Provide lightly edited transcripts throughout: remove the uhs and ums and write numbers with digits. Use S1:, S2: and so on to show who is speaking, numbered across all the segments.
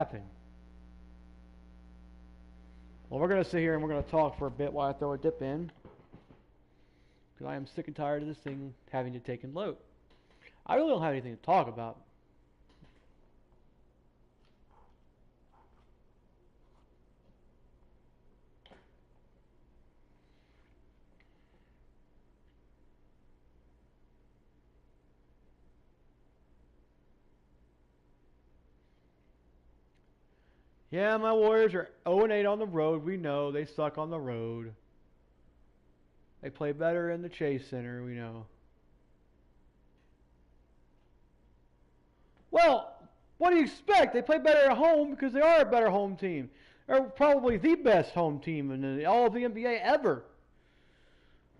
S1: Happen. Well, we're going to sit here and we're going to talk for a bit while I throw a dip in. Because I am sick and tired of this thing having to take and load. I really don't have anything to talk about. Yeah, my Warriors are 0-8 on the road. We know they suck on the road. They play better in the Chase Center. We know. Well, what do you expect? They play better at home because they are a better home team. They're probably the best home team in all of the NBA ever.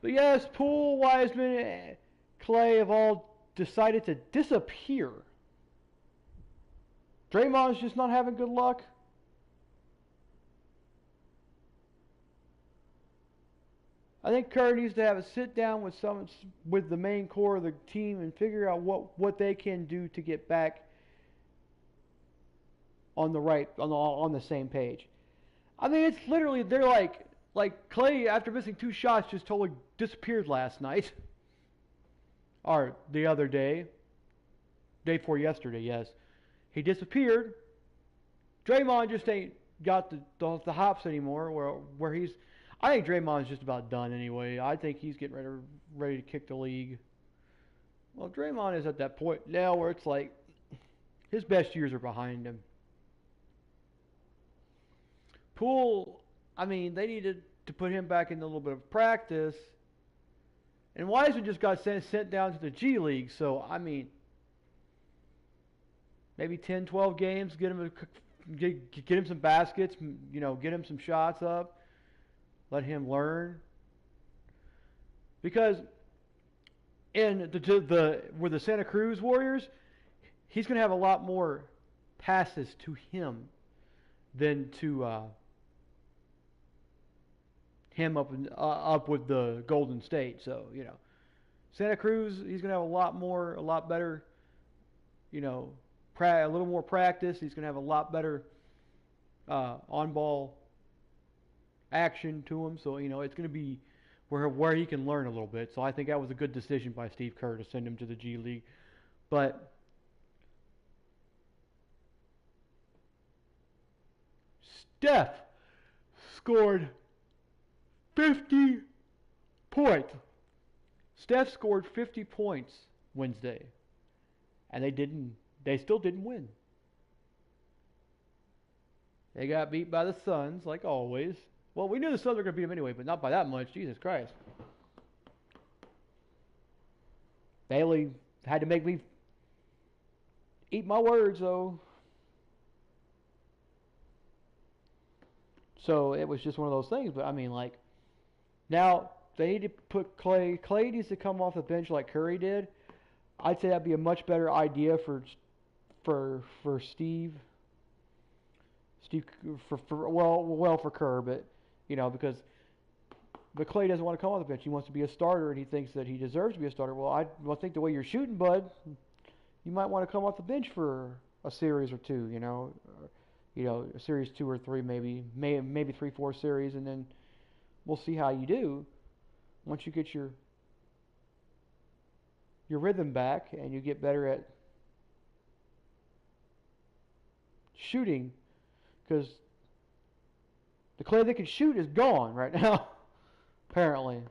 S1: But yes, Poole, Wiseman, Clay have all decided to disappear. Draymond's just not having good luck. I think Kerr needs to have a sit down with the main core of the team and figure out what they can do to get back on the same page. I mean, it's literally they're like Clay after missing two shots just totally disappeared last night or the other day before yesterday. Yes, he disappeared. Draymond just ain't got the hops anymore. Where he's, I think Draymond's just about done anyway. I think he's getting ready to kick the league. Well, Draymond is at that point now where it's like his best years are behind him. Poole, I mean, they needed to put him back in a little bit of practice. And Wiseman just got sent down to the G League, so I mean, maybe 10, 12 games, get him some baskets, get him some shots up, let him learn. Because in the Santa Cruz Warriors, he's going to have a lot more passes to him than to him up with the Golden State. So Santa Cruz, he's going to have a lot better, a little more practice. He's going to have a lot better on ball action to him. So it's going to be where he can learn a little bit. So I think that was a good decision by Steve Kerr to send him to the G League. But Steph scored 50 points. Steph scored 50 points Wednesday, and they still didn't win. They got beat by the Suns, like always. Well, we knew the Suns were going to beat them anyway, but not by that much. Jesus Christ. Bailey had to make me eat my words, though. So it was just one of those things. But I mean, like, now they need to put Clay. Clay needs to come off the bench like Curry did. I'd say that'd be a much better idea for Steve. Steve for Kerr, but because Clay doesn't want to come off the bench. He wants to be a starter, and he thinks that he deserves to be a starter. Well, I think the way you're shooting, bud, you might want to come off the bench for a series or two. A series 2 or 3, maybe 3, 4 series, and then we'll see how you do once you get your rhythm back and you get better at shooting, because the Clay that can shoot is gone right now, apparently.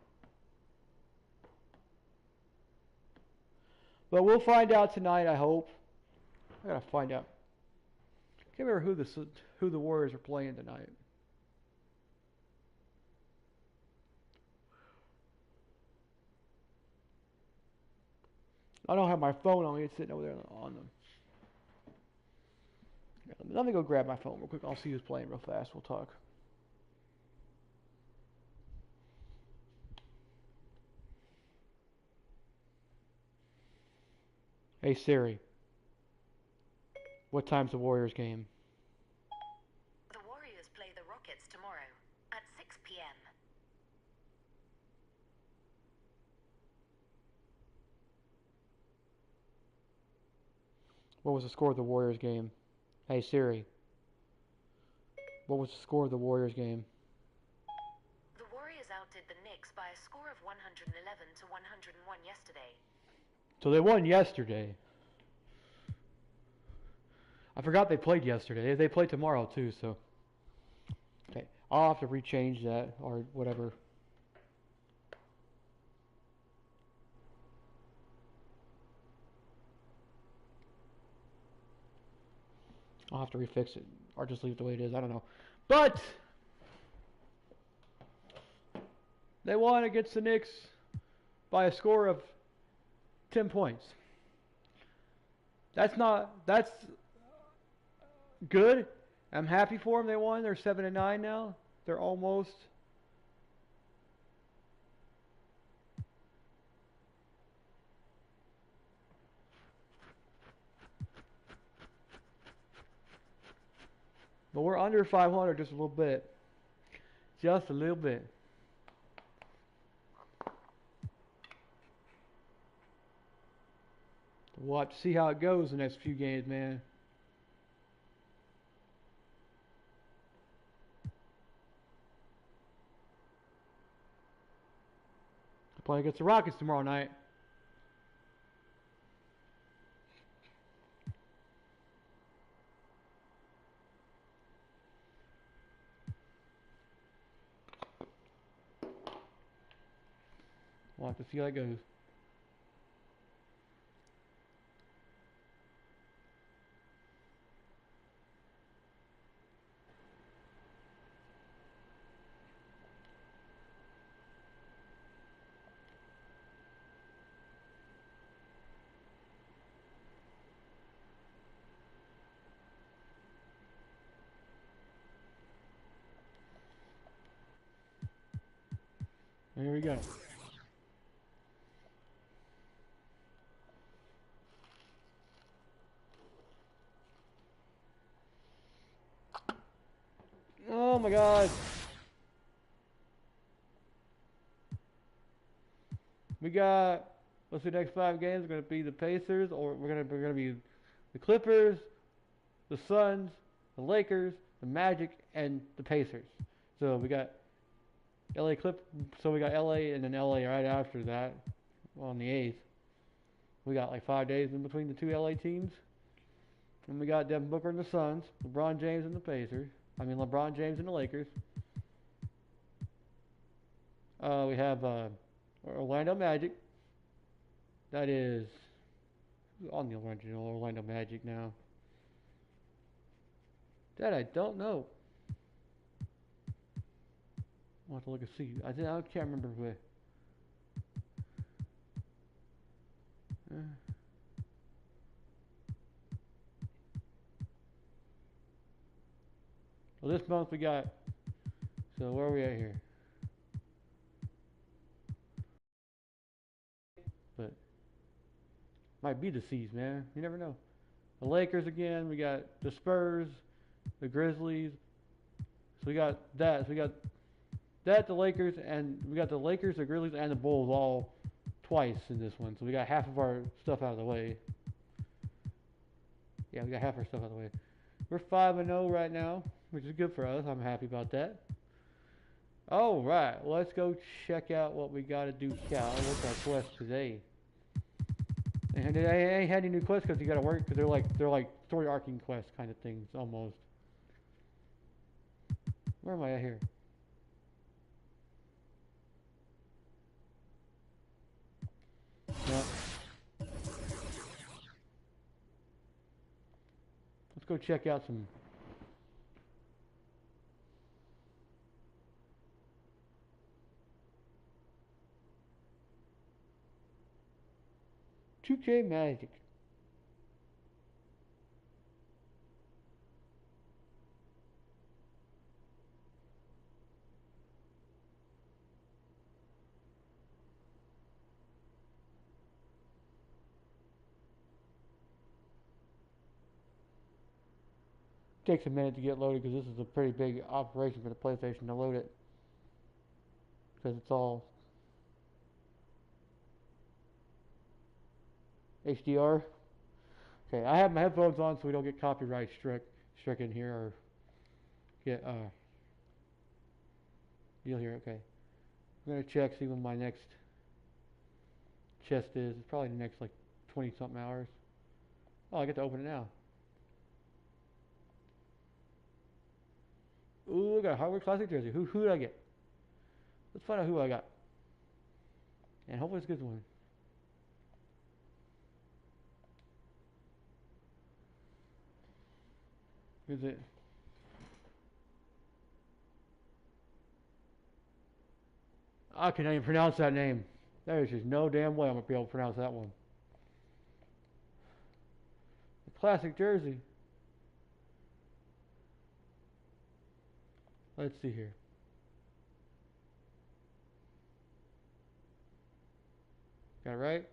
S1: But we'll find out tonight, I hope. I gotta find out. Can't remember who the Warriors are playing tonight. I don't have my phone on me. It's sitting over there on them. Let me go grab my phone real quick. I'll see who's playing real fast. We'll talk. Hey Siri, what time's the Warriors game?
S2: The Warriors play the Rockets tomorrow at 6 p.m.
S1: What was the score of the Warriors game? Hey Siri, What was the score of the Warriors game?
S2: The Warriors outdid the Knicks by a score of 111 to 101 yesterday.
S1: So they won yesterday. I forgot they played yesterday. They play tomorrow too, so. Okay, I'll have to rechange that or whatever. I'll have to refix it or just leave it the way it is. I don't know. But they won against the Knicks by a score of 10 points. That's good. I'm happy for them. They won. They're 7-9 now. They're almost. But we're under 500 just a little bit. Just a little bit. We'll have to see how it goes the next few games, man. Playing against the Rockets tomorrow night. We'll have to see how it goes. Here we go. Oh my God. We got, let's see, the next 5 games are going to be the Pacers, or we're going to be the Clippers, the Suns, the Lakers, the Magic, and the Pacers. So we got so we got LA and then LA right after that on the 8th. We got like 5 days in between the 2 LA teams. And we got Devin Booker and the Suns, LeBron James and the Pacers. LeBron James and the Lakers. We have Orlando Magic. That is on the original Orlando Magic now. That I don't know. I'll have to look and see. I can't remember where. Well, this month we got. So where are we at here? But might be the C's, man. You never know. The Lakers again. We got the Spurs, the Grizzlies. So we got that. So we got that, the Lakers, and we got the Lakers, the Grizzlies, and the Bulls all twice in this one. So we got half of our stuff out of the way. Yeah, we got half our stuff out of the way. We're 5-0 right now, which is good for us. I'm happy about that. All right, let's go check out what we got to do, Cal. What's our quest today? And I ain't had any new quests because you got to work because they're like story arcing quest kind of things almost. Where am I at here? No. Let's go check out some. $2K Magic. Takes a minute to get loaded because this is a pretty big operation for the PlayStation to load it. Because it's all HDR. Okay, I have my headphones on so we don't get copyright stricken here. get deal here. Okay, I'm gonna check see when my next chest is. It's probably the next like 20 something hours. Oh, I get to open it now. Ooh, I got a Hardware Classic jersey. Who did I get? Let's find out who I got. And hopefully it's a good one. Who's it? I can't even pronounce that name. There's just no damn way I'm going to be able to pronounce that one. A classic jersey. Let's see here. Got it right?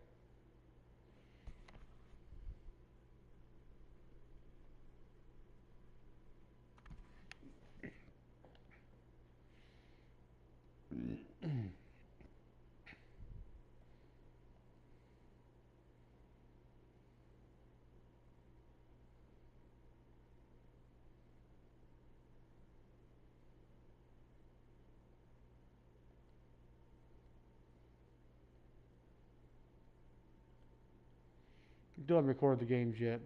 S1: Still haven't recorded the games yet.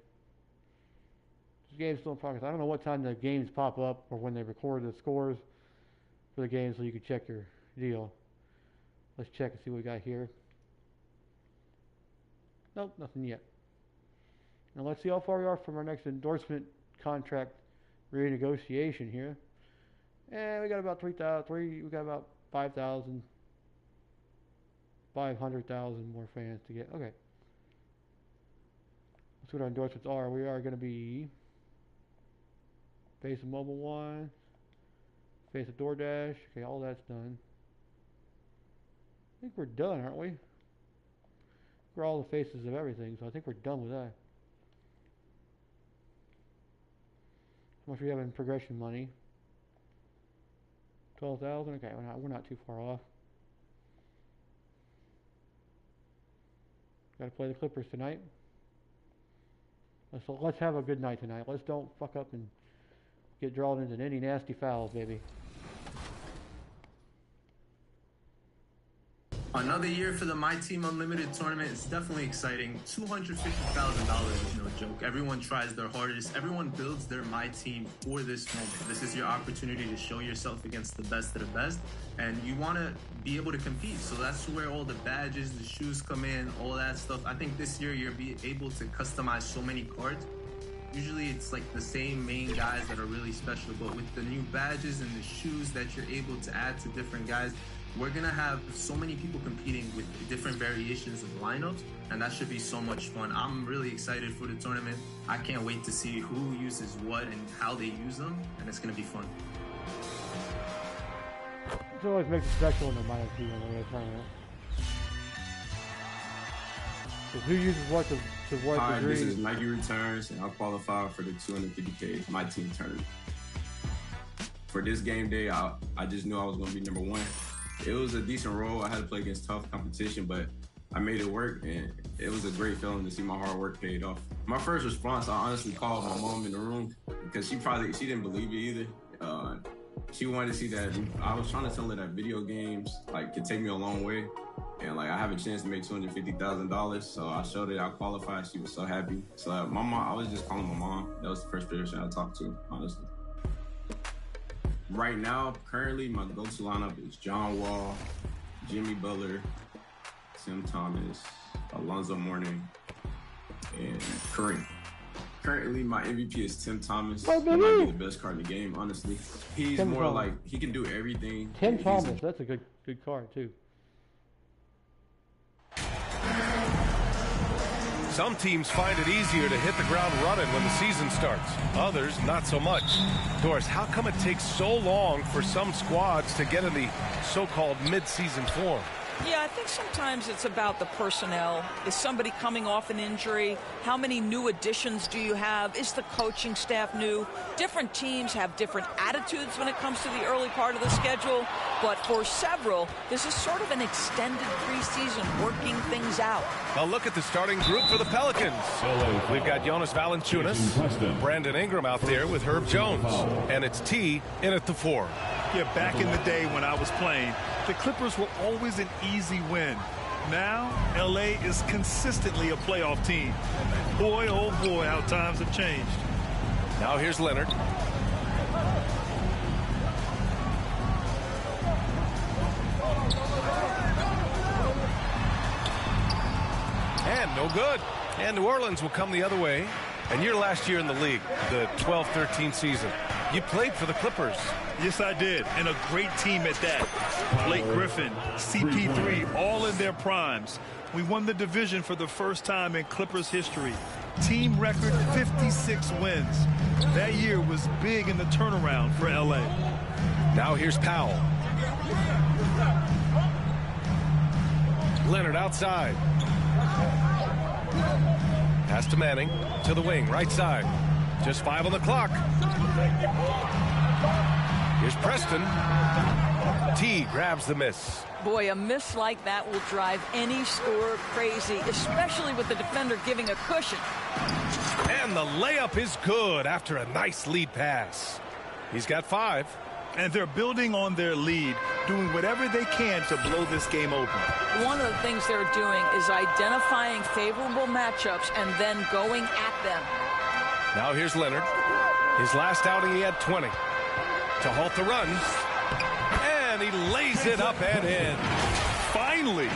S1: The game's still in progress. I don't know what time the games pop up or when they record the scores for the game so you can check your deal. Let's check and see what we got here. Nope, nothing yet. Now let's see how far we are from our next endorsement contract renegotiation here. And we got about 3,000. We got about 5,000, 500,000 more fans to get. Okay. Let's see what our endorsements are. We are going to be Face of Mobile One, Face of DoorDash. Okay, all that's done. I think we're done, aren't we? We're all the faces of everything, so I think we're done with that. How much we have in progression money? 12,000. Okay, we're not too far off. Got to play the Clippers tonight. Let's have a good night tonight. Let's don't fuck up and get drawn into any nasty fouls, baby.
S3: Another year for the My Team Unlimited tournament. It's definitely exciting. $250,000 is no joke. Everyone tries their hardest. Everyone builds their My Team for this moment. This is your opportunity to show yourself against the best of the best. And you want to be able to compete. So that's where all the badges, the shoes come in, all that stuff. I think this year you'll be able to customize so many cards. Usually it's like the same main guys that are really special. But with the new badges and the shoes that you're able to add to different guys, we're going to have so many people competing with different variations of lineups, and that should be so much fun. I'm really excited for the tournament. I can't wait to see who uses what and how they use them, and it's going to be fun.
S1: It always makes it special in the minus two in the tournament. Who uses what to what
S4: Hi,
S1: degree?
S4: this is Mikey Returns, and I'll qualify for the 250K My Team tournament. For this game day, I just knew I was going to be number one. It was a decent role. I had to play against tough competition, but I made it work, and it was a great feeling to see my hard work paid off. My first response, I honestly called my mom in the room because she didn't believe it either. She wanted to see that I was trying to tell her that video games could take me a long way, and I have a chance to make $250,000. So I showed her I qualified. She was so happy. So my mom, I was just calling my mom. That was the first person I talked to, honestly. Right now, currently, my go-to lineup is John Wall, Jimmy Butler, Tim Thomas, Alonzo Mourning, and Kareem. Currently, my MVP is Tim Thomas. He might be the best card in the game, honestly. He's
S1: Tim
S4: more
S1: Thomas.
S4: he can do everything.
S1: Tim Thomas, that's a good card too.
S5: Some teams find it easier to hit the ground running when the season starts. Others, not so much. Doris, how come it takes so long for some squads to get in the so-called mid-season form?
S6: Yeah, I think sometimes it's about the personnel. Is somebody coming off an injury? How many new additions do you have? Is the coaching staff new? Different teams have different attitudes when it comes to the early part of the schedule. But for several, this is sort of an extended preseason working things out.
S5: A look at the starting group for the Pelicans. We've got Jonas Valanciunas, Brandon Ingram out there with Herb Jones. And it's T in at the 4.
S7: Yeah, back in the day when I was playing, the Clippers were always an easy win. Now, LA is consistently a playoff team. Boy, oh boy, how times have changed.
S5: Now here's Leonard. And no good. And New Orleans will come the other way. And your last year in the league, the 12-13 season, you played for the Clippers.
S7: Yes, I did, and a great team at that. Blake Griffin, CP3, all in their primes. We won the division for the first time in Clippers history. Team record 56 wins. That year was big in the turnaround for LA.
S5: Now here's Powell. Leonard outside. Pass to Manning, to the wing, right side. Just 5 on the clock. Here's Preston. T grabs the miss.
S6: Boy, a miss like that will drive any scorer crazy, especially with the defender giving a cushion.
S5: And the layup is good after a nice lead pass. He's got 5.
S7: And they're building on their lead, doing whatever they can to blow this game open.
S6: One of the things they're doing is identifying favorable matchups and then going at them.
S5: Now here's Leonard. His last outing, he had 20. To halt the run. And he lays it up and in.
S7: Finally,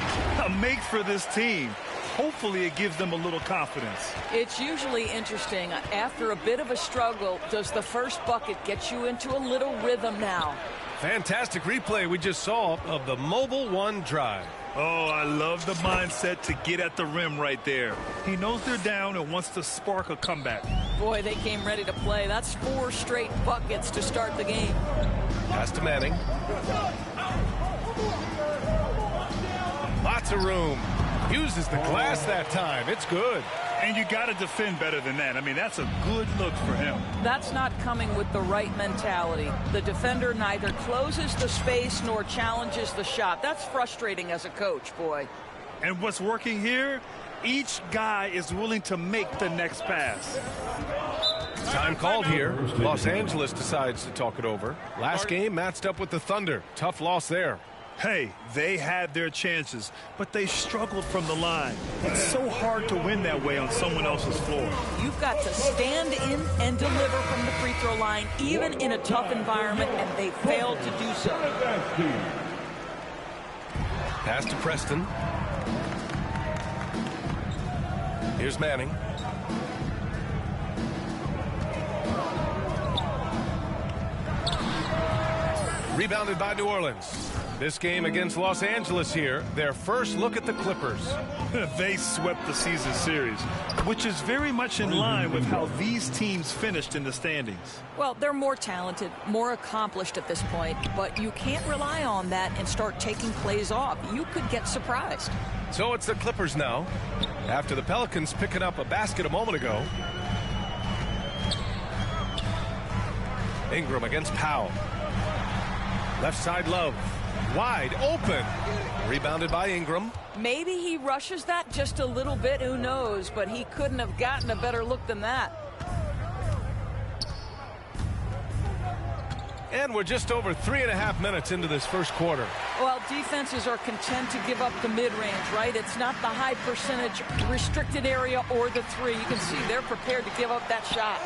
S7: a make for this team. Hopefully it gives them a little confidence.
S6: It's usually interesting. After a bit of a struggle, does the first bucket get you into a little rhythm now?
S5: Fantastic replay we just saw of the Mobile One drive.
S7: Oh, I love the mindset to get at the rim right there. He knows they're down and wants to spark a comeback.
S6: Boy, they came ready to play. That's 4 straight buckets to start the game.
S5: Pass to Manning. Lots of room. Uses the glass that time. It's good.
S7: And you got to defend better than that. I mean, that's a good look for him.
S6: That's not coming with the right mentality. The defender neither closes the space nor challenges the shot. That's frustrating as a coach, boy.
S7: And what's working here? Each guy is willing to make the next pass.
S5: Time called here. Los Angeles decides to talk it over. Last game matched up with the Thunder. Tough loss there.
S7: Hey, they had their chances, but they struggled from the line. It's so hard to win that way on someone else's floor.
S6: You've got to stand in and deliver from the free throw line, even in a tough environment, and they failed to do so.
S5: Pass to Preston. Here's Manning. Rebounded by New Orleans. This game against Los Angeles here, their first look at the Clippers.
S7: They swept the season series, which is very much in line with how these teams finished in the standings.
S6: Well, they're more talented, more accomplished at this point, but you can't rely on that and start taking plays off. You could get surprised.
S5: So it's the Clippers now, after the Pelicans picking up a basket a moment ago. Ingram against Powell. Left side Love. Wide open. Rebounded by Ingram.
S6: Maybe he rushes that just a little bit, who knows, but he couldn't have gotten a better look than that.
S5: And we're just over 3.5 minutes into this first quarter.
S6: Well, defenses are content to give up the mid-range, right? It's not the high percentage restricted area or the 3. You can see they're prepared to give up that shot.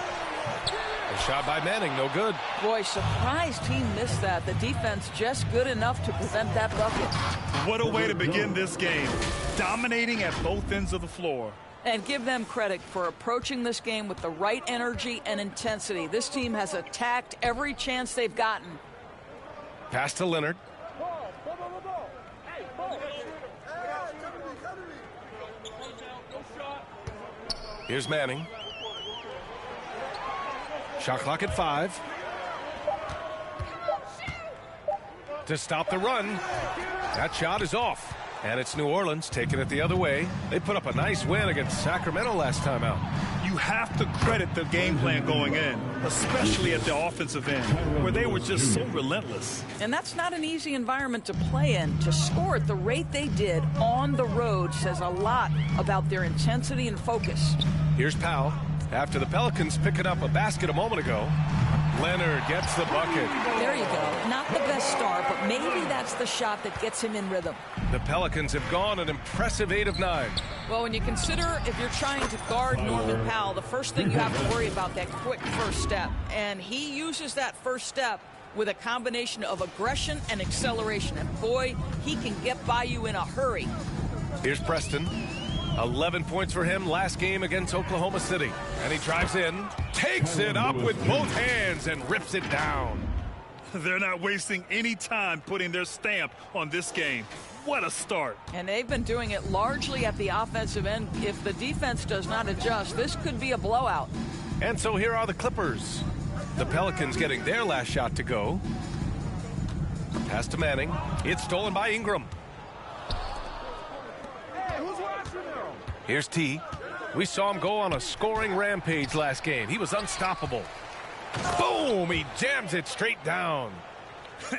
S5: A shot by Manning, no good.
S6: Boy, surprised he missed that. The defense just good enough to prevent that bucket.
S7: What a way to begin this game. Dominating at both ends of the floor.
S6: And give them credit for approaching this game with the right energy and intensity. This team has attacked every chance they've gotten.
S5: Pass to Leonard. Here's Manning. Shot clock at 5. To stop the run. That shot is off. And it's New Orleans taking it the other way. They put up a nice win against Sacramento last time out.
S7: You have to credit the game plan going in, especially at the offensive end, where they were just so relentless.
S6: And that's not an easy environment to play in. To score at the rate they did on the road says a lot about their intensity and focus.
S5: Here's Powell. After the Pelicans picking up a basket a moment ago, Leonard gets the bucket.
S6: There you go. Not the best start, but maybe that's the shot that gets him in rhythm.
S5: The Pelicans have gone an impressive 8 of 9.
S6: Well, when you consider if you're trying to guard Norman Powell, the first thing you have to worry about that quick first step. And he uses that first step with a combination of aggression and acceleration. And boy, he can get by you in a hurry.
S5: Here's Preston. 11 points for him last game against Oklahoma City. And he drives in, takes it up with both hands, and rips it down.
S7: They're not wasting any time putting their stamp on this game. What a start.
S6: And they've been doing it largely at the offensive end. If the defense does not adjust, this could be a blowout.
S5: And so here are the Clippers. The Pelicans getting their last shot to go. Pass to Manning. It's stolen by Ingram. Here's T. We saw him go on a scoring rampage last game. He was unstoppable. Boom! He jams it straight down.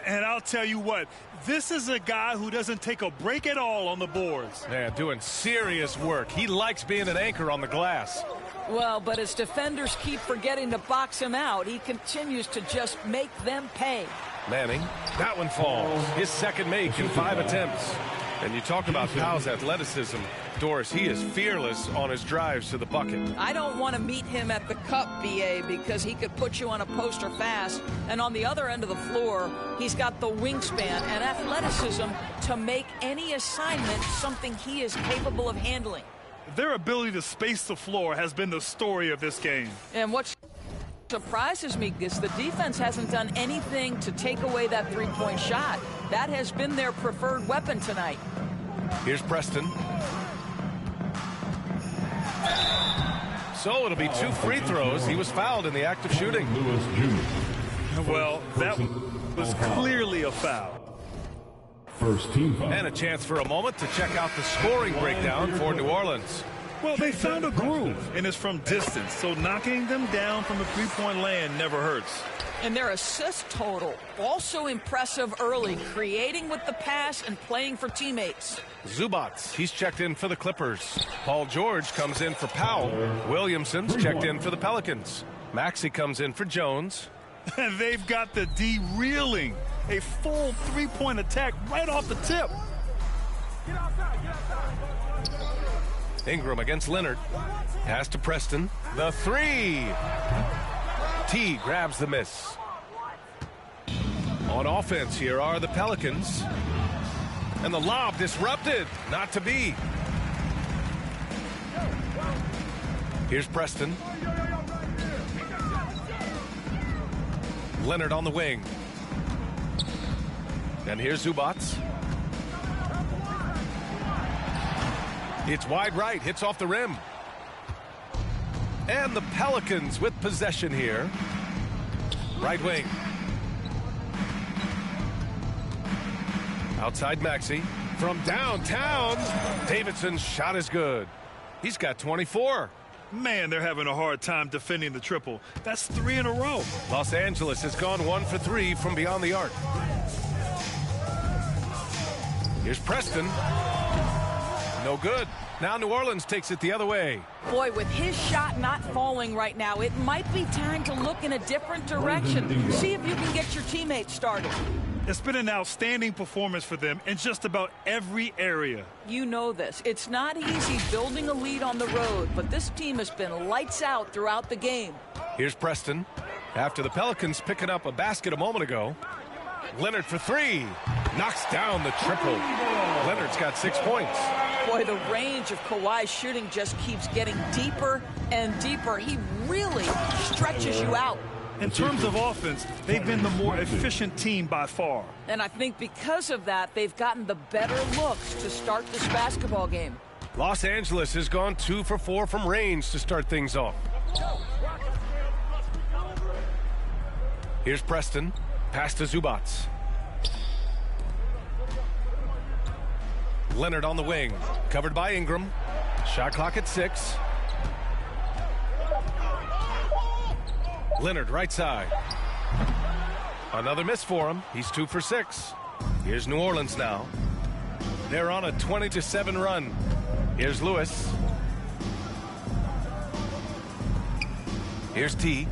S7: And I'll tell you what, this is a guy who doesn't take a break at all on the boards.
S5: Yeah, doing serious work. He likes being an anchor on the glass.
S6: Well, but as defenders keep forgetting to box him out, he continues to just make them pay.
S5: Manning, that one falls. His second make in 5 attempts. And you talk about Powell's athleticism. Doris, he is fearless on his drives to the bucket.
S6: I don't want to meet him at the cup, BA, because he could put you on a poster fast. And on the other end of the floor, he's got the wingspan and athleticism to make any assignment something he is capable of handling.
S7: Their ability to space the floor has been the story of this game.
S6: And what surprises me is the defense hasn't done anything to take away that three-point shot. That has been their preferred weapon tonight.
S5: Here's Preston. So it'll be 2 free throws. He was fouled in the act of shooting.
S7: Well, that was clearly a foul.
S8: First team foul.
S5: And a chance for a moment to check out the scoring breakdown for New Orleans.
S7: Well, they found a groove, and it's from distance, so knocking them down from the three-point land never hurts.
S6: And their assist total, also impressive early, creating with the pass and playing for teammates.
S5: Zubats, he's checked in for the Clippers. Paul George comes in for Powell. Williamson's checked in for the Pelicans. Maxey comes in for Jones.
S7: And they've got the D reeling. A full three-point attack right off the tip.
S5: Ingram against Leonard. Pass to Preston. The 3. T grabs the miss. On offense, here are the Pelicans. And the lob disrupted. Not to be. Here's Preston. Leonard on the wing. And here's Zubats. It's wide right, hits off the rim. And the Pelicans with possession here. Right wing. Outside Maxey. From downtown, Davidson's shot is good. He's got 24.
S7: Man, they're having a hard time defending the triple. That's 3 in a row.
S5: Los Angeles has gone 1 for 3 from beyond the arc. Here's Preston. No good. Now New Orleans takes it the other way.
S6: Boy, with his shot not falling right now, it might be time to look in a different direction. See if you can get your teammates started.
S7: It's been an outstanding performance for them in just about every area.
S6: You know this. It's not easy building a lead on the road, but this team has been lights out throughout the game.
S5: Here's Preston. After the Pelicans picking up a basket a moment ago, Leonard for 3. Knocks down the triple. Leonard's got 6 points.
S6: Boy, the range of Kawhi's shooting just keeps getting deeper and deeper. He really stretches you out.
S7: In terms of offense, they've been the more efficient team by far.
S6: And I think because of that, they've gotten the better looks to start this basketball game.
S5: Los Angeles has gone 2 for 4 from range to start things off. Here's Preston. Pass to Zubats. Leonard on the wing, covered by Ingram. Shot clock at 6. Leonard right side. Another miss for him. He's 2 for 6. Here's New Orleans now. They're on a 20-7 run. Here's Lewis. Here's T.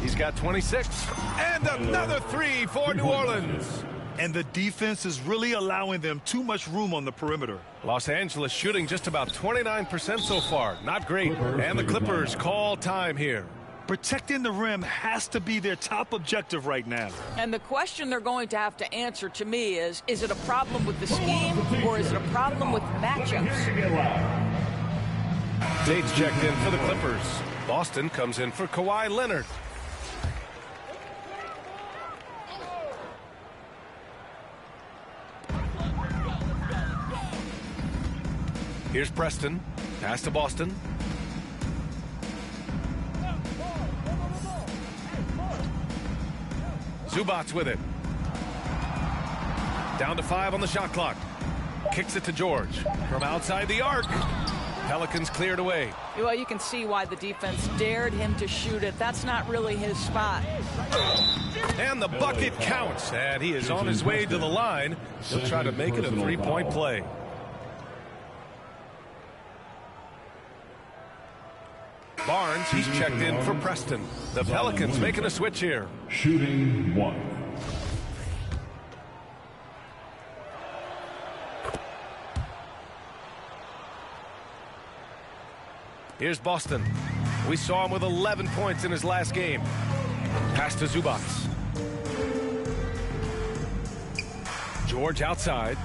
S5: He's got 26. And another 3 for New Orleans.
S7: And the defense is really allowing them too much room on the perimeter.
S5: Los Angeles shooting just about 29% so far. Not great. And the Clippers call time here.
S7: Protecting the rim has to be their top objective right now.
S6: And the question they're going to have to answer to me is it a problem with the scheme or is it a problem with matchups?
S5: Tate's checked in for the Clippers. Boston comes in for Kawhi Leonard. Here's Preston. Pass to Boston. Zubats with it. Down to 5 on the shot clock. Kicks it to George. From outside the arc. Pelicans cleared away.
S6: Well, you can see why the defense dared him to shoot it. That's not really his spot.
S5: And the bucket counts. And he is on his way to the line. He'll try to make it a 3-point play. Barnes, he's checked in for Preston. The Pelicans making a switch here.
S8: Shooting 1.
S5: Here's Boston. We saw him with 11 points in his last game. Pass to Zubats. George outside.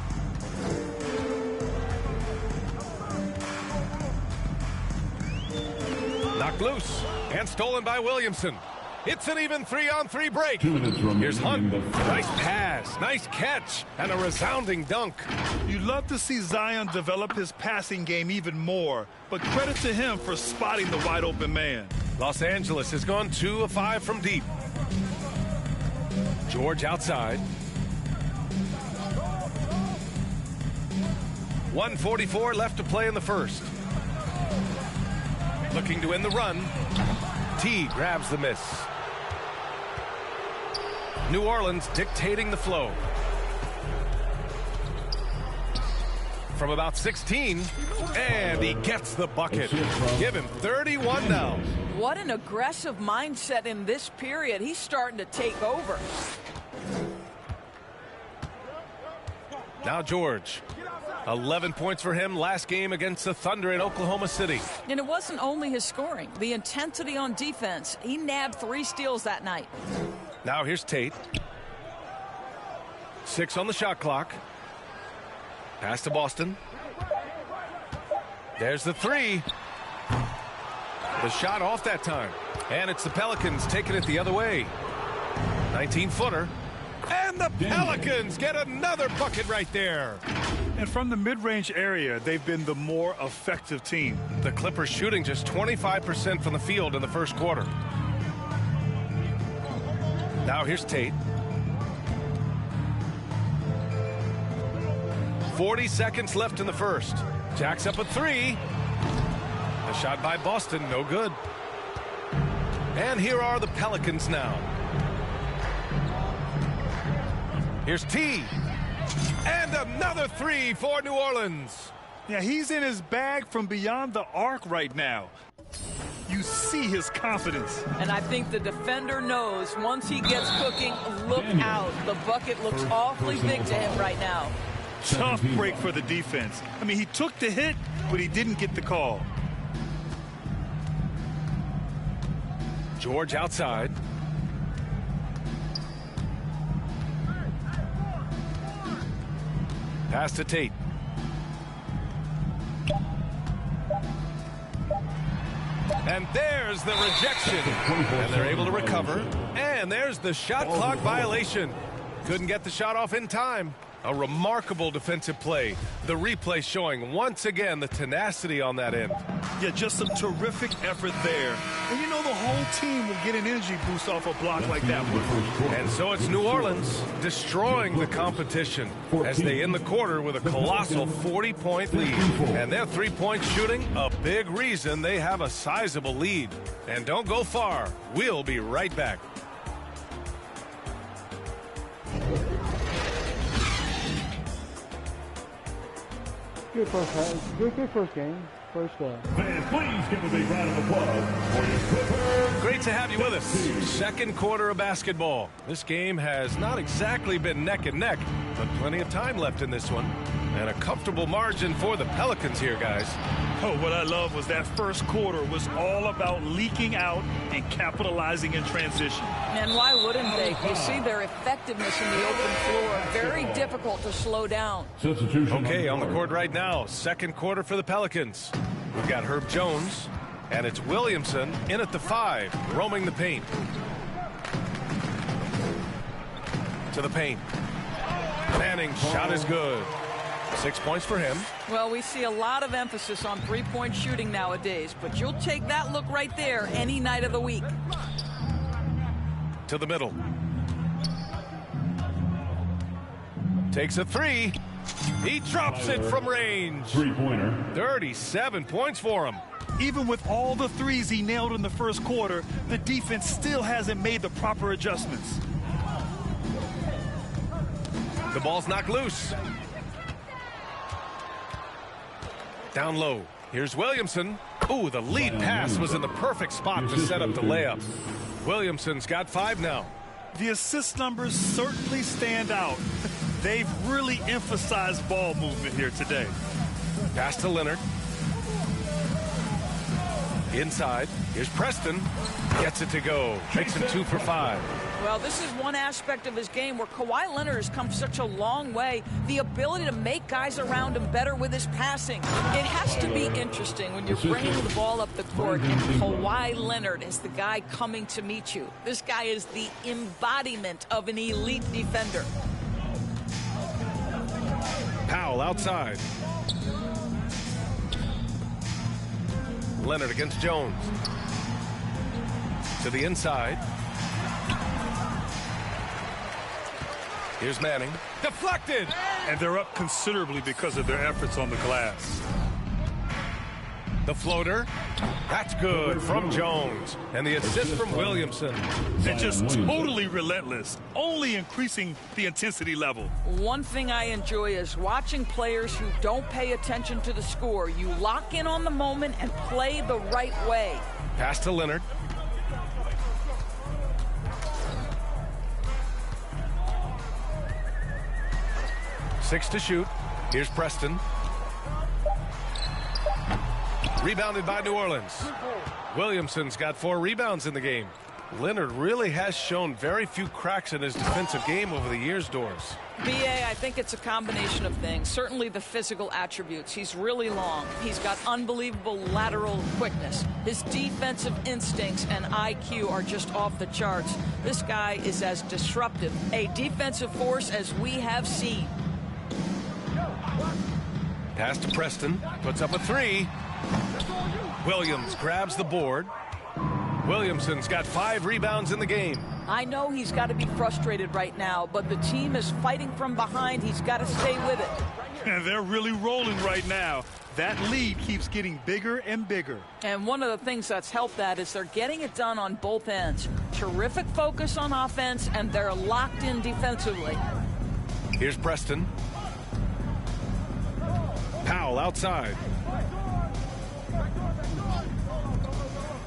S5: Knocked loose and stolen by Williamson. It's an even 3-on-3 break. Here's Hunt. Nice pass, nice catch, and a resounding dunk.
S7: You'd love to see Zion develop his passing game even more, but credit to him for spotting the wide open man.
S5: Los Angeles has gone 2 of 5 from deep. George outside. 1:44 left to play in the first. Looking to end the run. T grabs the miss. New Orleans dictating the flow. From about 16, and he gets the bucket. Give him 31 now.
S6: What an aggressive mindset in this period. He's starting to take over.
S5: Now George. 11 points for him last game against the Thunder in Oklahoma City.
S6: And it wasn't only his scoring. The intensity on defense. He nabbed 3 steals that night.
S5: Now here's Tate. 6 on the shot clock. Pass to Boston. There's the 3. The shot off that time. And it's the Pelicans taking it the other way. 19-footer. And the Pelicans get another bucket right there.
S7: And from the mid-range area, they've been the more effective team.
S5: The Clippers shooting just 25% from the field in the first quarter. Now here's Tate. 40 seconds left in the first. Jacks up a 3. A shot by Boston, no good. And here are the Pelicans now. Here's T. And another 3 for New Orleans.
S7: Yeah, he's in his bag from beyond the arc right now. You see his confidence.
S6: And I think the defender knows once he gets cooking, look out. The bucket looks awfully big to him right now.
S7: Tough break for the defense. I mean, he took the hit, but he didn't get the call.
S5: George outside. Pass to Tate. And there's the rejection. And they're able to recover. And there's the shot clock violation. Couldn't get the shot off in time. A remarkable defensive play. The replay showing once again the tenacity on that end.
S7: Yeah, just some terrific effort there. And you know the whole team will get an energy boost off a block like that one.
S5: And so it's New Orleans destroying the competition as they end the quarter with a colossal 40-point lead. And their three-point shooting, a big reason they have a sizable lead. And don't go far. We'll be right back.
S1: Good first game. First
S8: Fans, please give a big round of applause for your Clippers.
S5: Great to have you with us. Second quarter of basketball. This game has not exactly been neck and neck, but plenty of time left in this one. And a comfortable margin for the Pelicans here, guys.
S7: Oh, what I love was that first quarter was all about leaking out and capitalizing in transition.
S6: And why wouldn't they? You see their effectiveness in the open floor. Very difficult to slow down.
S8: Substitution.
S5: Okay, on the court right now. Second quarter for the Pelicans. We've got Herb Jones, and it's Williamson in at the 5, roaming the paint. To the paint. Manning's shot is good. 6 points for him.
S6: Well, we see a lot of emphasis on three-point shooting nowadays, but you'll take that look right there any night of the week.
S5: To the middle. Takes a 3. He drops it from range.
S8: Three-pointer.
S5: 37 points for him.
S7: Even with all the threes he nailed in the first quarter, the defense still hasn't made the proper adjustments.
S5: The ball's knocked loose. Down low. Here's Williamson. Ooh, the lead pass was in the perfect spot to set up the layup. Williamson's got 5 now.
S7: The assist numbers certainly stand out. They've really emphasized ball movement here today.
S5: Pass to Leonard. Inside. Here's Preston. Gets it to go. Makes him 2 for 5.
S6: Well, this is one aspect of his game where Kawhi Leonard has come such a long way. The ability to make guys around him better with his passing. It has to be interesting when you're bringing the ball up the court and Kawhi Leonard is the guy coming to meet you. This guy is the embodiment of an elite defender.
S5: Powell outside. Leonard against Jones. To the inside. Here's Manning. Deflected!
S7: And they're up considerably because of their efforts on the glass.
S5: The floater. That's good from Jones. And the assist from Williamson.
S7: They're just totally relentless, only increasing the intensity level.
S6: One thing I enjoy is watching players who don't pay attention to the score. You lock in on the moment and play the right way.
S5: Pass to Leonard. Six to shoot. Here's Preston. Rebounded by New Orleans. Williamson's got 4 rebounds in the game. Leonard really has shown very few cracks in his defensive game over the years, Doris.
S6: B.A., I think it's a combination of things. Certainly the physical attributes. He's really long. He's got unbelievable lateral quickness. His defensive instincts and IQ are just off the charts. This guy is as disruptive, a defensive force as we have seen.
S5: Pass to Preston. Puts up a 3. Williams grabs the board. Williamson's got 5 rebounds in the game.
S6: I know he's got to be frustrated right now, but the team is fighting from behind. He's got to stay with it.
S7: And they're really rolling right now. That lead keeps getting bigger and bigger.
S6: And one of the things that's helped that is they're getting it done on both ends. Terrific focus on offense, and they're locked in defensively.
S5: Here's Preston. Powell outside.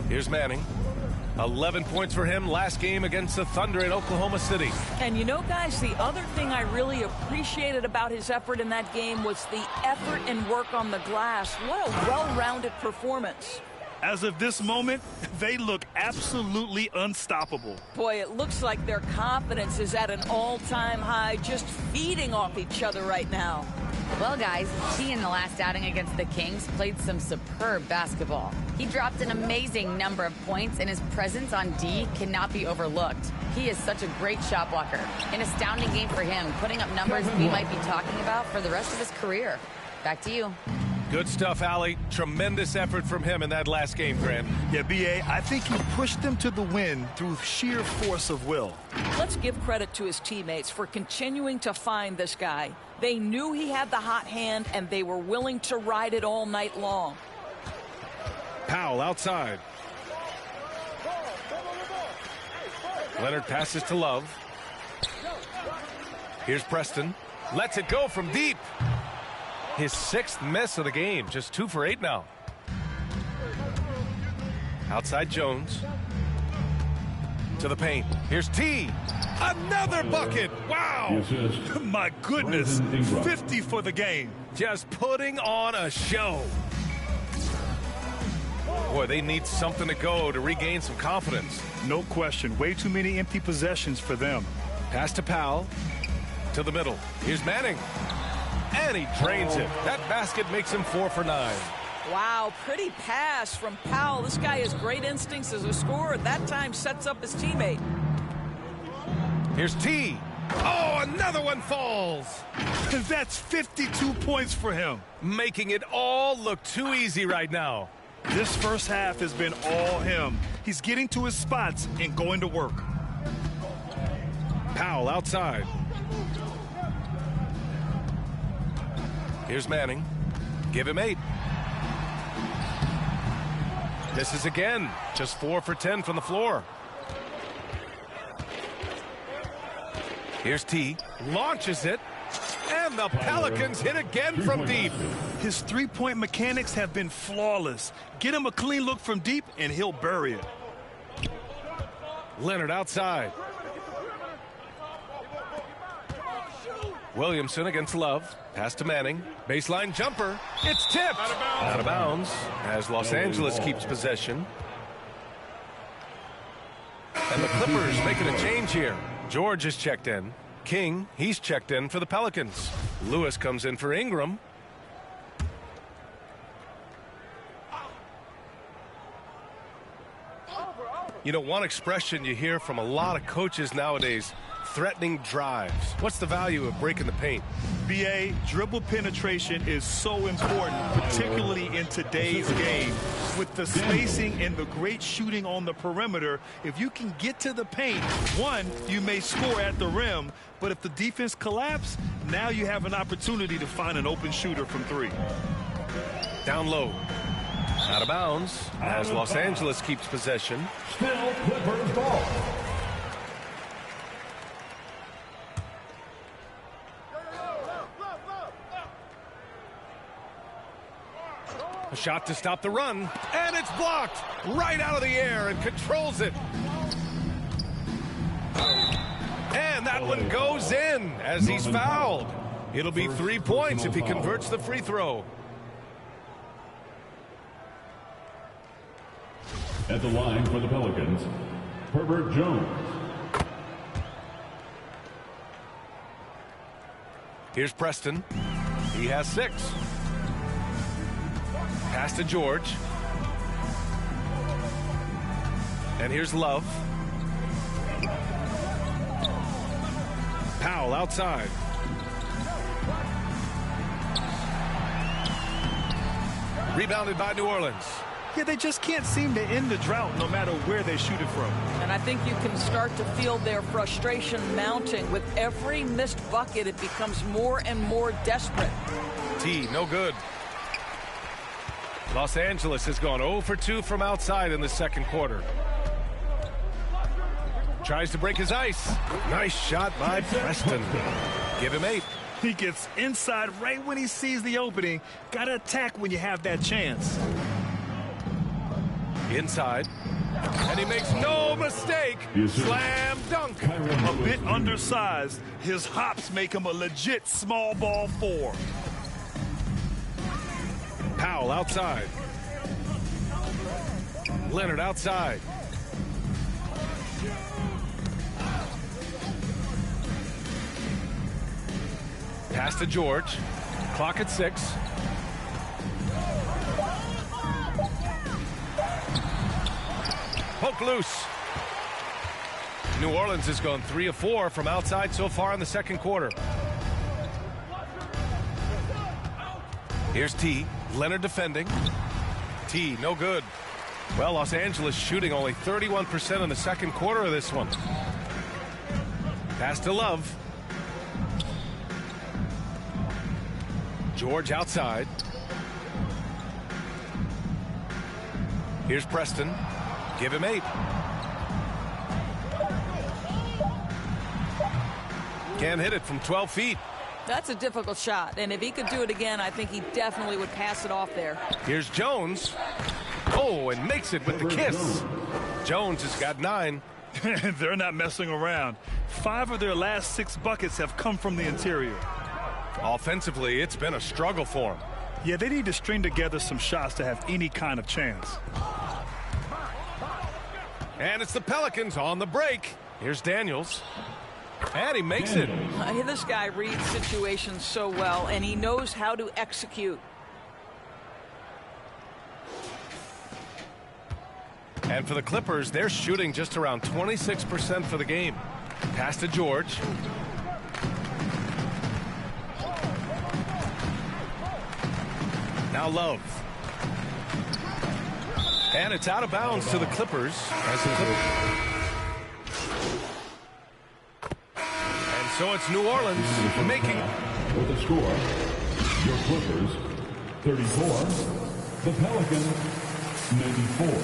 S5: Here's Manning. 11 points for him last game against the Thunder in Oklahoma City.
S6: And you know, guys, the other thing I really appreciated about his effort in that game was the effort and work on the glass. What a well-rounded performance.
S7: As of this moment, they look absolutely unstoppable.
S6: Boy, it looks like their confidence is at an all-time high, just feeding off each other right now.
S9: Well, guys, he in the last outing against the Kings played some superb basketball. He dropped an amazing number of points, and his presence on D cannot be overlooked. He is such a great shot blocker. An astounding game for him, putting up numbers we might be talking about for the rest of his career. Back to you.
S5: Good stuff, Allie. Tremendous effort from him in that last game, Grant.
S7: Yeah, B.A., I think he pushed them to the win through sheer force of will.
S6: Let's give credit to his teammates for continuing to find this guy. They knew he had the hot hand, and they were willing to ride it all night long.
S5: Powell outside. Leonard passes to Love. Here's Preston. Lets it go from deep. His 6th miss of the game. Just 2 for 8 now. Outside Jones. To the paint. Here's T. Another bucket. Wow.
S7: My goodness. 50 for the game.
S5: Just putting on a show. Boy, they need something to go to regain some confidence.
S7: No question. Way too many empty possessions for them.
S5: Pass to Powell. To the middle. Here's Manning. And he drains it. That basket makes him 4 for 9.
S6: Wow, pretty pass from Powell. This guy has great instincts as a scorer. That time sets up his teammate.
S5: Here's T. Oh, another one falls.
S7: That's 52 points for him.
S5: Making it all look too easy right now.
S7: This first half has been all him. He's getting to his spots and going to work.
S5: Powell outside. Here's Manning. Give him 8. Misses again. Just 4 for 10 from the floor. Here's T. Launches it. And the Pelicans hit again from deep.
S7: His three-point mechanics have been flawless. Get him a clean look from deep, and he'll bury it.
S5: Leonard outside. Williamson against Love. Pass to Manning. Baseline jumper. It's tipped. Out of bounds as Los Angeles keeps possession. And the Clippers making a change here. George is checked in. King, he's checked in for the Pelicans. Lewis comes in for Ingram. You know, one expression you hear from a lot of coaches nowadays, threatening drives. What's the value of breaking the paint?
S7: B.A., dribble penetration is so important, particularly in today's game. With the spacing and the great shooting on the perimeter, if you can get to the paint, one, you may score at the rim, but if the defense collapses, now you have an opportunity to find an open shooter from 3.
S5: Down low. Out of bounds as Los Angeles keeps possession.
S8: Still Clippers ball.
S5: A shot to stop the run, and it's blocked right out of the air and controls it. And that one goes in as he's fouled. It'll be 3 points if he converts the free throw.
S8: At the line for the Pelicans, Herbert Jones.
S5: Here's Preston. He has 6. Pass to George. And here's Love. Powell outside. Rebounded by New Orleans.
S7: Yeah, they just can't seem to end the drought no matter where they shoot it from.
S6: And I think you can start to feel their frustration mounting. With every missed bucket, it becomes more and more desperate.
S5: T, no good. Los Angeles has gone 0 for 2 from outside in the second quarter. Tries to break his ice. Nice shot by Preston. Give him 8.
S7: He gets inside right when he sees the opening. Got to attack when you have that chance.
S5: Inside. And he makes no mistake. Slam dunk.
S7: A bit undersized. His hops make him a legit small ball 4.
S5: Powell outside. Leonard outside. Pass to George. Clock at 6. Poke loose. New Orleans has gone 3 of 4 from outside so far in the second quarter. Here's T. Leonard defending. T, no good. Well, Los Angeles shooting only 31% in the second quarter of this one. Pass to Love. George outside. Here's Preston. Give him 8. Can't hit it from 12 feet.
S6: That's a difficult shot, and if he could do it again, I think he definitely would pass it off there.
S5: Here's Jones. Oh, and makes it with the kiss. Jones has got 9.
S7: They're not messing around. 5 of their last 6 buckets have come from the interior.
S5: Offensively, it's been a struggle for them.
S7: Yeah, they need to string together some shots to have any kind of chance.
S5: And it's the Pelicans on the break. Here's Daniels. And he makes it.
S6: This guy reads situations so well, and he knows how to execute.
S5: And for the Clippers, they're shooting just around 26% for the game. Pass to George. Now Love. And it's out of bounds to the Clippers. And so it's New Orleans making.
S8: With the score, your Clippers 34, the Pelicans 94.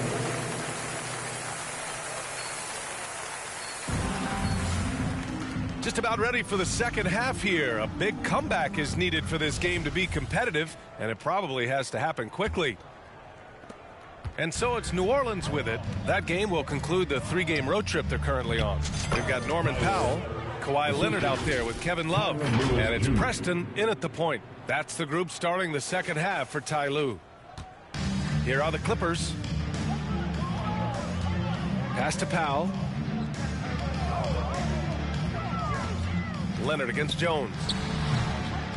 S5: Just about ready for the second half here. A big comeback is needed for this game to be competitive, and it probably has to happen quickly. And so it's New Orleans with it. That game will conclude the 3-game road trip they're currently on. We've got Norman Powell, Kawhi Leonard out there with Kevin Love, and it's Preston in at the point. That's the group starting the second half for Ty Lue. Here are the Clippers. Pass to Powell. Leonard against Jones.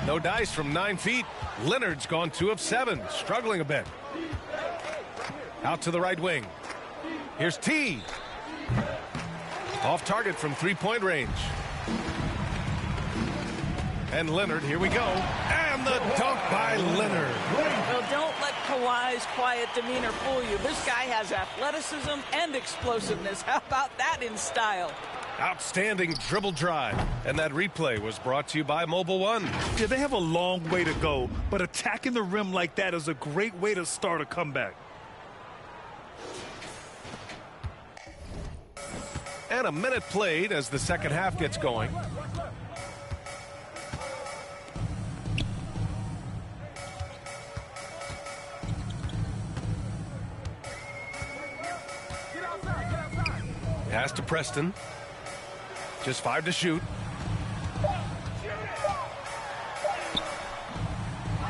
S5: No dice from 9 feet. Leonard's gone 2 of 7, struggling a bit. Out to the right wing. Here's T. Off target from 3-point range. And Leonard, here we go. And the dunk by Leonard.
S6: Well, don't let Kawhi's quiet demeanor fool you. This guy has athleticism and explosiveness. How about that in style?
S5: Outstanding dribble drive. And that replay was brought to you by Mobile One.
S7: Yeah, they have a long way to go, but attacking the rim like that is a great way to start a comeback.
S5: And a minute played as the second half gets going. Pass to Preston. Just 5 to shoot.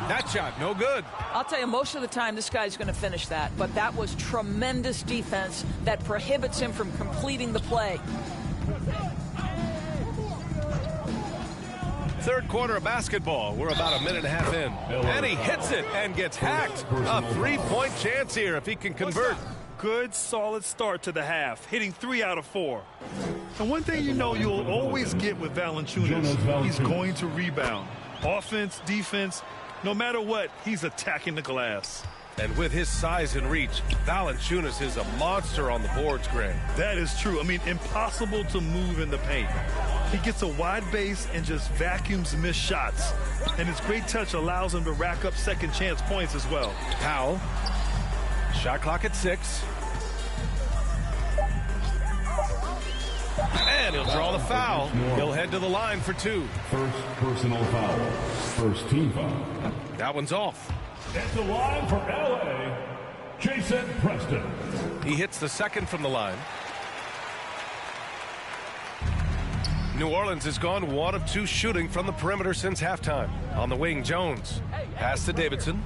S5: That shot, no good.
S6: I'll tell you, most of the time this guy's going to finish that, but that was tremendous defense that prohibits him from completing the play.
S5: Third quarter of basketball. We're about a minute and a half in. And he hits it and gets hacked. A 3-point chance here if he can convert.
S7: Good, solid start to the half, hitting 3 out of 4. And one thing you know you'll always get with Valanciunas, he's going to rebound. Offense, defense, no matter what, he's attacking the glass.
S5: And with his size and reach, Valanciunas is a monster on the boards, Grant.
S7: That is true. I mean, impossible to move in the paint. He gets a wide base and just vacuums missed shots. And his great touch allows him to rack up second chance points as well.
S5: Powell. Shot clock at 6. And he'll draw the foul. He'll head to the line for 2.
S8: First personal foul. First team foul.
S5: That one's off.
S8: At the line for LA, Jason Preston.
S5: He hits the second from the line. New Orleans has gone 1 of 2 shooting from the perimeter since halftime. On the wing, Jones. Pass to Davidson.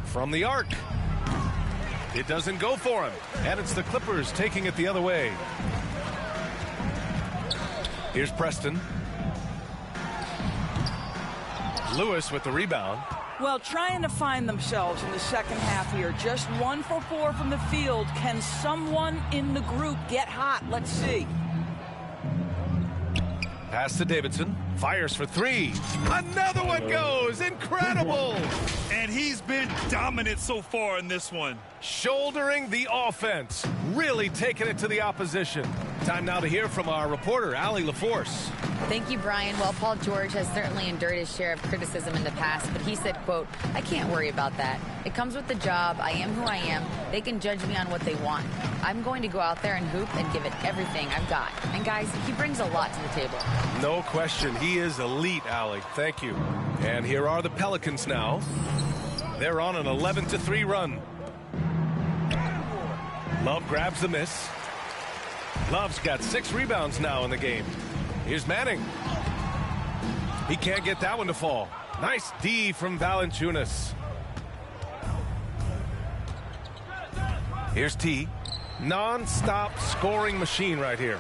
S5: From the arc. It doesn't go for him. And it's the Clippers taking it the other way. Here's Preston. Lewis with the rebound.
S6: Well, trying to find themselves in the second half here. Just 1 for 4 from the field. Can someone in the group get hot? Let's see.
S5: Pass to Davidson. Fires for 3. Another one goes. Incredible.
S7: And he's been dominant so far in this one.
S5: Shouldering the offense. Really taking it to the opposition. Time now to hear from our reporter, Allie LaForce.
S9: Thank you, Brian. Well, Paul George has certainly endured his share of criticism in the past, but he said, quote, "I can't worry about that. It comes with the job. I am who I am. They can judge me on what they want. I'm going to go out there and hoop and give it everything I've got." And guys, he brings a lot to the table.
S5: No question. He is elite, Allie. Thank you. And here are the Pelicans now. They're on an 11-3 run. Love grabs the miss. Love's got 6 rebounds now in the game. Here's Manning. He can't get that one to fall. Nice D from Valanciunas. Here's T. Non-stop scoring machine right here.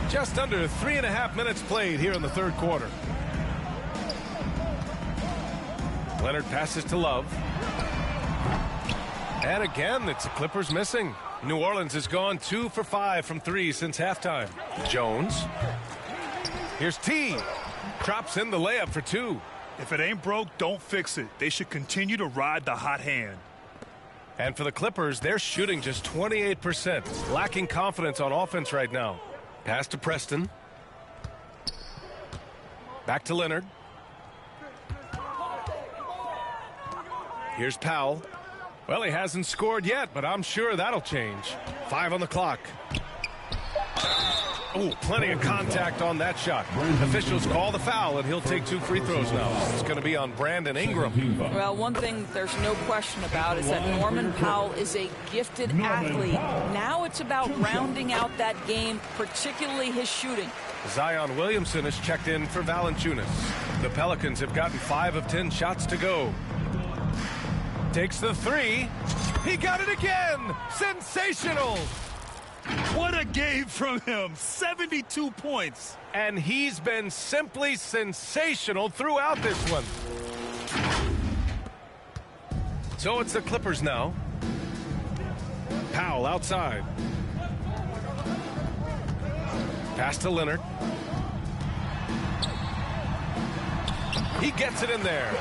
S5: Just under 3.5 minutes played here in the third quarter. Leonard passes to Love. And again, it's the Clippers missing. New Orleans has gone 2 for 5 from 3 since halftime. Jones. Here's T. Drops in the layup for 2.
S7: If it ain't broke, don't fix it. They should continue to ride the hot hand.
S5: And for the Clippers, they're shooting just 28%. Lacking confidence on offense right now. Pass to Preston. Back to Leonard. Here's Powell. Well, he hasn't scored yet, but I'm sure that'll change. 5 on the clock. Oh, plenty of contact on that shot. Officials call the foul, and he'll take 2 free throws now. It's going to be on Brandon Ingram.
S6: Well, one thing there's no question about is that Norman Powell is a gifted athlete. Now it's about rounding out that game, particularly his shooting.
S5: Zion Williamson has checked in for Valanciunas. The Pelicans have gotten 5 of 10 shots to go. Takes the 3. He got it again. Sensational.
S7: What a game from him. 72 points.
S5: And he's been simply sensational throughout this one. So it's the Clippers now. Powell outside. Pass to Leonard. He gets it in there.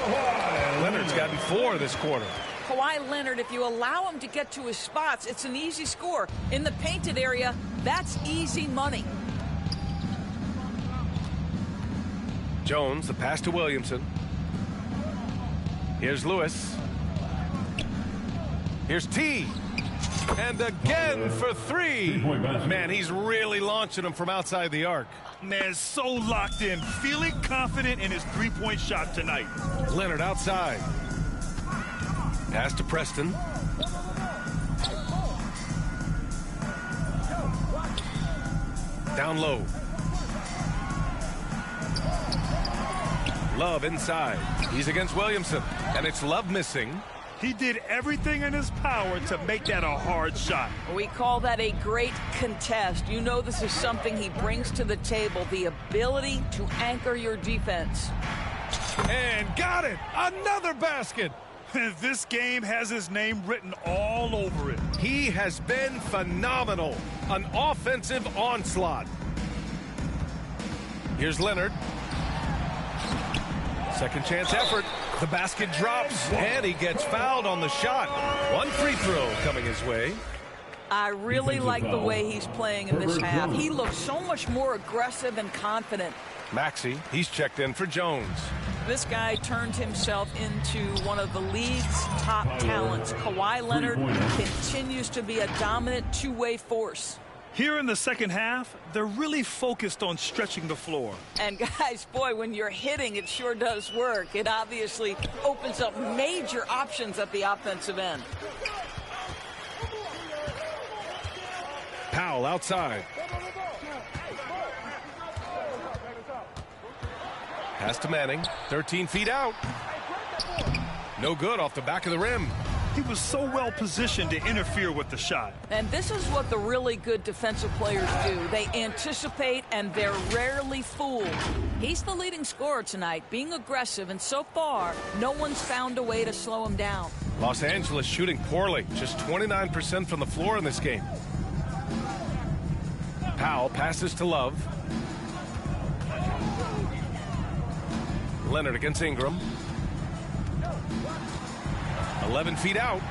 S5: Leonard's gotten 4 this quarter.
S6: Kawhi Leonard, if you allow him to get to his spots, it's an easy score. In the painted area, that's easy money.
S5: Jones, the pass to Williamson. Here's Lewis. Here's T. And again for 3. Man, he's really launching them from outside the arc.
S7: Man, so locked in, feeling confident in his three-point shot tonight.
S5: Leonard outside. Pass to Preston. Down low. Love inside. He's against Williamson. And it's Love missing.
S7: He did everything in his power to make that a hard shot.
S6: We call that a great contest. You know this is something he brings to the table, the ability to anchor your defense.
S5: And got it! Another basket!
S7: This game has his name written all over it.
S5: He has been phenomenal. An offensive onslaught. Here's Leonard. Second chance effort. The basket drops, and he gets fouled on the shot. 1 free throw coming his way.
S6: I really like the way he's playing in this half. He looks so much more aggressive and confident.
S5: Maxey, he's checked in for Jones.
S6: This guy turned himself into one of the league's top talents. Kawhi Leonard continues to be a dominant two-way force.
S7: Here in the second half, they're really focused on stretching the floor.
S6: And guys, boy, when you're hitting, it sure does work. It obviously opens up major options at the offensive end.
S5: Powell outside. Pass to Manning. 13 feet out. No good off the back of the rim.
S7: He was so well positioned to interfere with the shot.
S6: And this is what the really good defensive players do. They anticipate, and they're rarely fooled. He's the leading scorer tonight, being aggressive, and so far, no one's found a way to slow him down.
S5: Los Angeles shooting poorly, just 29% from the floor in this game. Powell passes to Love. Leonard against Ingram. 11 feet out.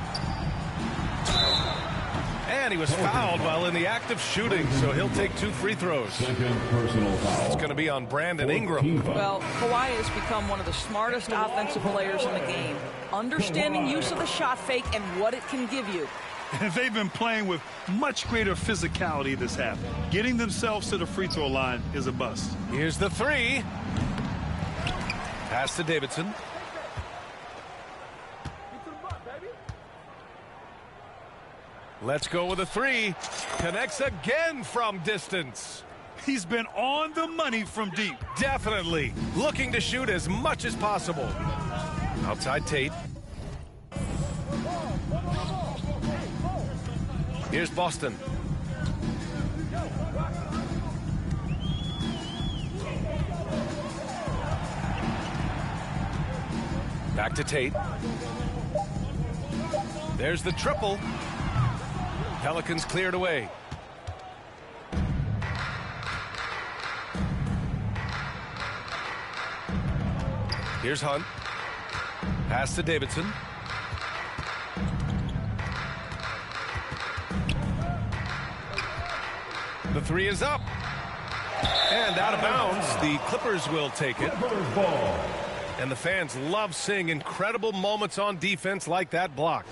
S5: And he was fouled while in the act of shooting, so he'll take 2 free throws.
S8: Second personal foul.
S5: It's going to be on Brandon Ingram.
S6: Well, Kawhi has become one of the smartest offensive players in the game, understanding use of the shot fake and what it can give you.
S7: They've been playing with much greater physicality this half. Getting themselves to the free throw line is a bust.
S5: Here's the 3. Pass to Davidson. Let's go with a 3. Connects again from distance.
S7: He's been on the money from deep.
S5: Definitely. Looking to shoot as much as possible. Outside Tate. Here's Boston. Back to Tate. There's the triple. Pelicans cleared away. Here's Hunt. Pass to Davidson. The 3 is up. And out of bounds. The Clippers will take it. And the fans love seeing incredible moments on defense like that block.